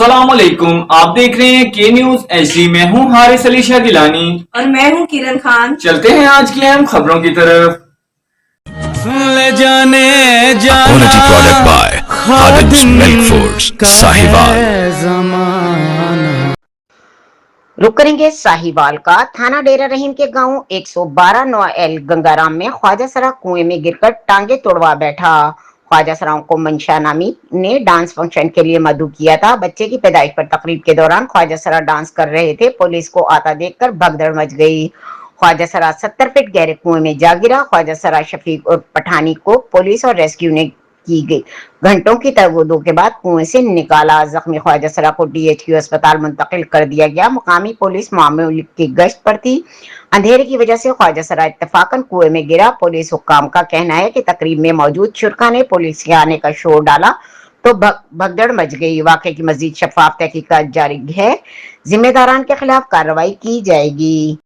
अस्सलाम वालेकुम, आप देख रहे हैं के न्यूज एचडी। मैं हूं हारिस अली शाह गिलानी और मैं हूं किरण खान। चलते हैं आज की अहम खबरों की तरफ। ले जाने जाना Quality product by Khadim's Milk Foods, Sahiwal। रुक करेंगे साहिवाल का। थाना डेरा रहीम के गांव 112 नोएल गंगाराम में ख्वाजा सरा कुएं में गिरकर टांगे तोड़वा बैठा। ख्वाजा सराओं को मंशा नामी ने डांस फंक्शन के लिए मदऊ किया था। बच्चे की पैदाइश पर तकरीब के दौरान ख्वाजा सरा डांस कर रहे थे। पुलिस को आता देखकर भगदड़ मच गई। ख्वाजा सरा 70 फीट गहरे कुएं में जा गिरा। ख्वाजा सरा शफीक और पठानी को पुलिस और रेस्क्यू ने की गई घंटों की तगोदों के बाद कुएं से निकाला। जख्मी ख्वाजा सरा को डीएचक्यू अस्पताल मुंतकिल कर दिया गया। मुकामी पुलिस मामले की गश्त पर थी। अंधेरे की वजह से ख्वाजा सरा इत्तफाकन कुएं में गिरा। पुलिस हुक्काम का कहना है कि तकरीब में मौजूद शुरका ने पुलिस के आने का शोर डाला तो भगदड़ मच गई। वाकये की मजीद शफाफ तहकीकात जारी है। जिम्मेदारान के खिलाफ कार्रवाई की जाएगी।